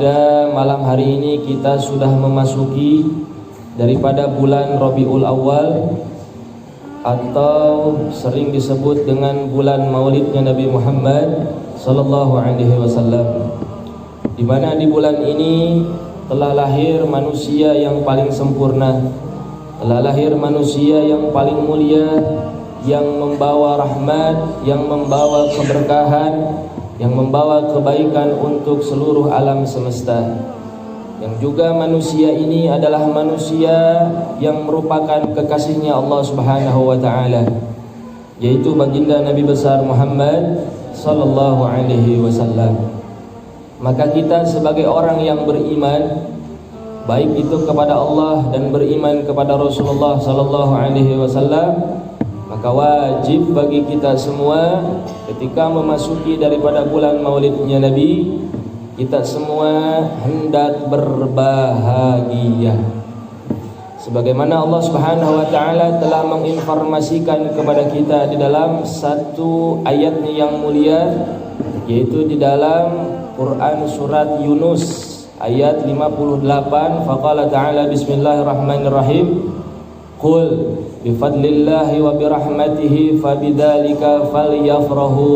pada malam hari ini kita sudah memasuki daripada bulan Rabiul Awal atau sering disebut dengan bulan Maulidnya Nabi Muhammad sallallahu alaihi wasallam, di mana di bulan ini telah lahir manusia yang paling sempurna, telah lahir manusia yang paling mulia, yang membawa rahmat, yang membawa keberkahan, yang membawa kebaikan untuk seluruh alam semesta. Yang juga manusia ini adalah manusia yang merupakan kekasihnya Allah Subhanahu wa taala, yaitu baginda Nabi besar Muhammad sallallahu alaihi wasallam. Maka kita sebagai orang yang beriman, baik itu kepada Allah dan beriman kepada Rasulullah sallallahu alaihi wasallam, maka wajib bagi kita semua ketika memasuki daripada bulan Maulidnya Nabi, kita semua hendak berbahagia. Sebagaimana Allah Subhanahu wa taala telah menginformasikan kepada kita di dalam satu ayatnya yang mulia, yaitu di dalam Quran surat Yunus ayat 58, faqala ta'ala bismillahirrahmanirrahim, qul bifadlillahi wa birahmatihi fabidzalika falyafrahu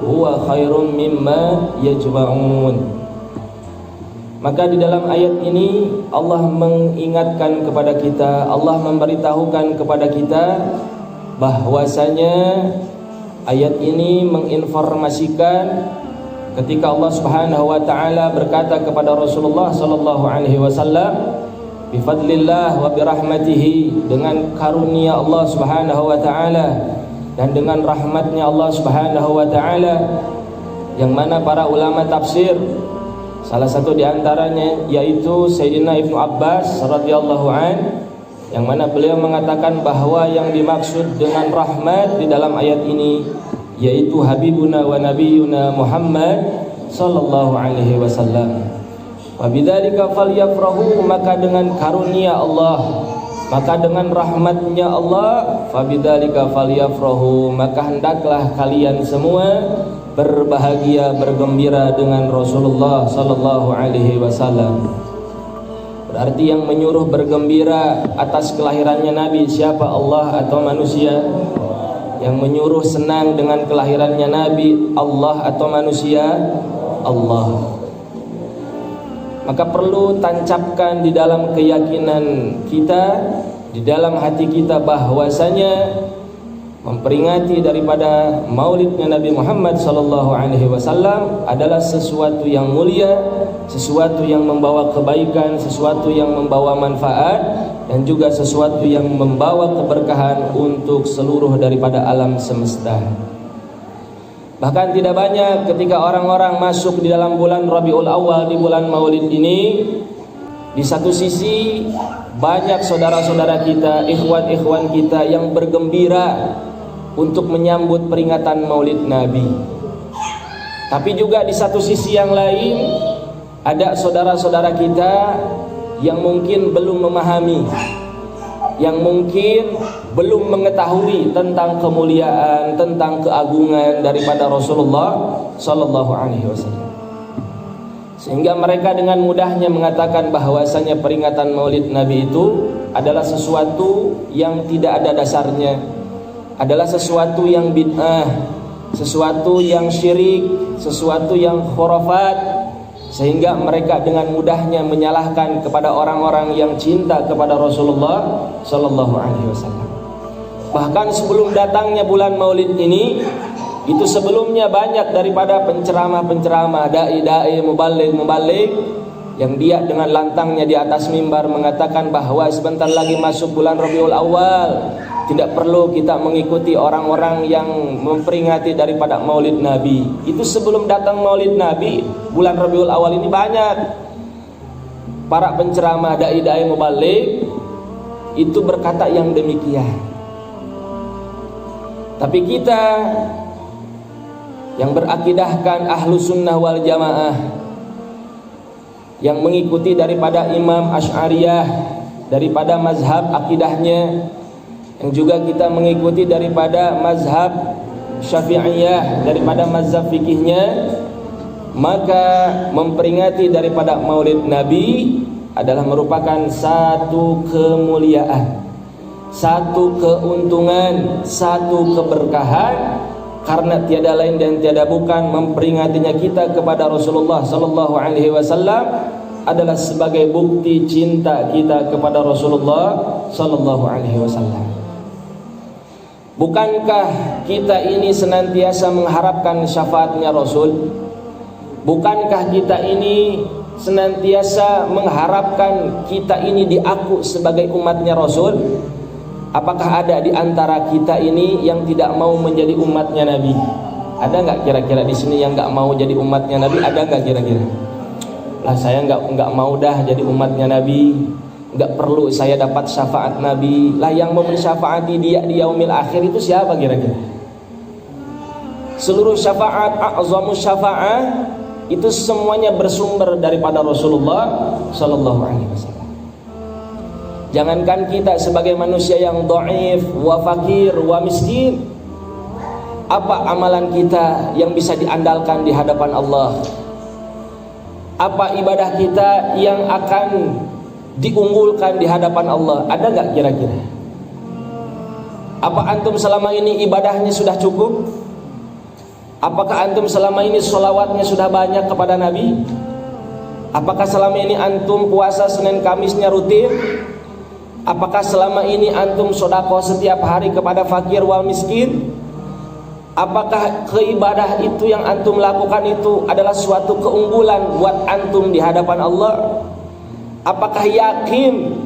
huwa khairum mimma yajma'un. Maka di dalam ayat ini Allah mengingatkan kepada kita, Allah memberitahukan kepada kita bahwasanya ayat ini menginformasikan ketika Allah Subhanahu wa taala berkata kepada Rasulullah sallallahu alaihi wasallam, bifadlillah wa birahmatihi, dengan karunia Allah Subhanahu wa taala dan dengan rahmatnya Allah Subhanahu wa taala, yang mana para ulama tafsir, salah satu di antaranya yaitu Sayyidina Ibnu Abbas radhiyallahu an, yang mana beliau mengatakan bahwa yang dimaksud dengan rahmat di dalam ayat ini yaitu Habibuna wa Nabiyuna Muhammad sallallahu alaihi wasallam. Wabidzalika falyafrahu, maka dengan karunia Allah, maka dengan rahmatnya Allah, fabidzalika falyafrahu, maka hendaklah kalian semua berbahagia, bergembira dengan Rasulullah sallallahu alaihi wasallam. Berarti yang menyuruh bergembira atas kelahirannya Nabi siapa? Allah atau manusia? Yang menyuruh senang dengan kelahirannya Nabi Allah atau manusia? Allah. Maka perlu tancapkan di dalam keyakinan kita, di dalam hati kita, bahwasanya memperingati daripada maulidnya Nabi Muhammad sallallahu alaihi wasallam adalah sesuatu yang mulia, sesuatu yang membawa kebaikan, sesuatu yang membawa manfaat, dan juga sesuatu yang membawa keberkahan untuk seluruh daripada alam semesta. Bahkan tidak banyak ketika orang-orang masuk di dalam bulan Rabiul Awal, di bulan Maulid ini, di satu sisi banyak saudara-saudara kita, ikhwan-ikhwan kita yang bergembira untuk menyambut peringatan Maulid Nabi. Tapi juga di satu sisi yang lain ada saudara-saudara kita yang mungkin belum memahami, yang mungkin belum mengetahui tentang kemuliaan, tentang keagungan daripada Rasulullah sallallahu alaihi wasallam. Sehingga mereka dengan mudahnya mengatakan bahwasanya peringatan Maulid Nabi itu adalah sesuatu yang tidak ada dasarnya, adalah sesuatu yang bid'ah, sesuatu yang syirik, sesuatu yang khurafat. Sehingga mereka dengan mudahnya menyalahkan kepada orang-orang yang cinta kepada Rasulullah sallallahu alaihi wasallam. Bahkan sebelum datangnya bulan Maulid ini, itu sebelumnya banyak daripada penceramah-penceramah, dai-dai, mubaligh yang dia dengan lantangnya di atas mimbar mengatakan bahwa sebentar lagi masuk bulan Rabiul Awal, tidak perlu kita mengikuti orang-orang yang memperingati daripada Maulid Nabi. Itu sebelum datang Maulid Nabi, bulan Rabiul Awal ini banyak para penceramah, dai-dai, mubaligh itu berkata yang demikian. Tapi kita yang berakidahkan ahlu sunnah wal jamaah, yang mengikuti daripada Imam Asy'ariyah, daripada mazhab akidahnya, yang juga kita mengikuti daripada mazhab Syafi'iyah, daripada mazhab fikihnya, maka memperingati daripada Maulid Nabi adalah merupakan satu kemuliaan, satu keuntungan, satu keberkahan, karena tiada lain dan tiada bukan memperingatinya kita kepada Rasulullah sallallahu alaihi wasallam adalah sebagai bukti cinta kita kepada Rasulullah sallallahu alaihi wasallam. Bukankah kita ini senantiasa mengharapkan syafaatnya Rasul? Bukankah kita ini senantiasa mengharapkan kita ini diaku sebagai umatnya Rasul? Apakah ada di antara kita ini yang tidak mau menjadi umatnya Nabi? Ada nggak kira-kira di sini yang nggak mau jadi umatnya Nabi? Ada nggak kira-kira? Lah saya nggak mau dah jadi umatnya Nabi. Nggak perlu saya dapat syafaat Nabi. Lah yang mau mensyafaati dia di yaumil akhir itu siapa kira-kira? Seluruh syafaat, a'zamus syafa'ah itu semuanya bersumber daripada Rasulullah sallallahu alaihi wasallam. Jangankan kita sebagai manusia yang dhaif, wa fakir, wa miskin, apa amalan kita yang bisa diandalkan di hadapan Allah? Apa ibadah kita yang akan diunggulkan di hadapan Allah? Ada nggak kira-kira? Apa antum selama ini ibadahnya sudah cukup? Apakah antum selama ini sholawatnya sudah banyak kepada Nabi? Apakah selama ini antum puasa Senin Kamisnya rutin? Apakah selama ini antum sedekah setiap hari kepada fakir wal miskin? Apakah keibadah itu yang antum lakukan itu adalah suatu keunggulan buat antum di hadapan Allah? Apakah yakin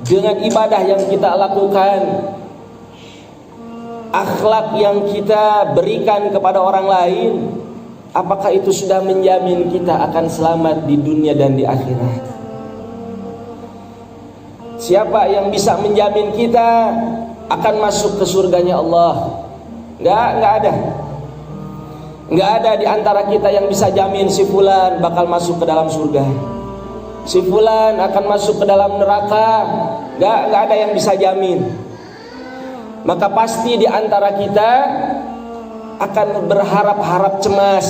dengan ibadah yang kita lakukan, akhlak yang kita berikan kepada orang lain, apakah itu sudah menjamin kita akan selamat di dunia dan di akhirat? Siapa yang bisa menjamin kita akan masuk ke surganya Allah? Nggak ada. Nggak ada di antara kita yang bisa jamin si fulan bakal masuk ke dalam surga, si fulan akan masuk ke dalam neraka. Nggak ada yang bisa jamin. Maka pasti di antara kita akan berharap-harap cemas.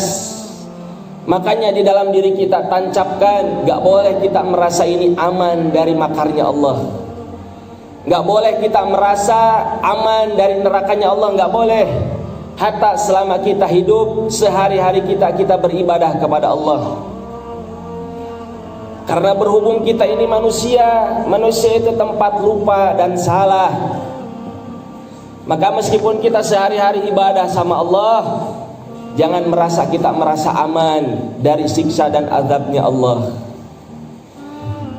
Makanya di dalam diri kita tancapkan, gak boleh kita merasa ini aman dari makarnya Allah. Gak boleh kita merasa aman dari nerakanya Allah, gak boleh. Hatta selama kita hidup, sehari-hari kita beribadah kepada Allah. Karena berhubung kita ini manusia itu tempat lupa dan salah. Maka meskipun kita sehari-hari ibadah sama Allah, jangan merasa kita merasa aman dari siksa dan azabnya Allah.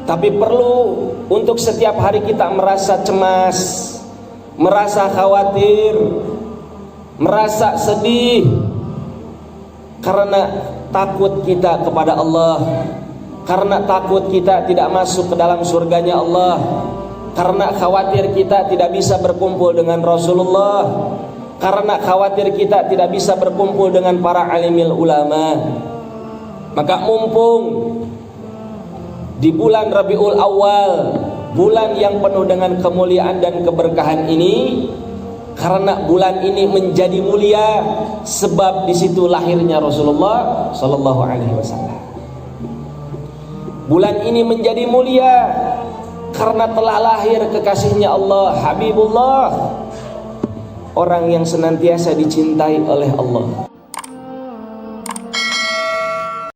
Tapi perlu untuk setiap hari kita merasa cemas, merasa khawatir, merasa sedih, karena takut kita kepada Allah, karena takut kita tidak masuk ke dalam surganya Allah, karena khawatir kita tidak bisa berkumpul dengan Rasulullah, karena khawatir kita tidak bisa berkumpul dengan para alimil ulama. Maka mumpung di bulan Rabiul Awal, bulan yang penuh dengan kemuliaan dan keberkahan ini, karena bulan ini menjadi mulia sebab di situ lahirnya Rasulullah sallallahu alaihi wasallam. Bulan ini menjadi mulia karena telah lahir kekasihnya Allah, Habibullah, orang yang senantiasa dicintai oleh Allah.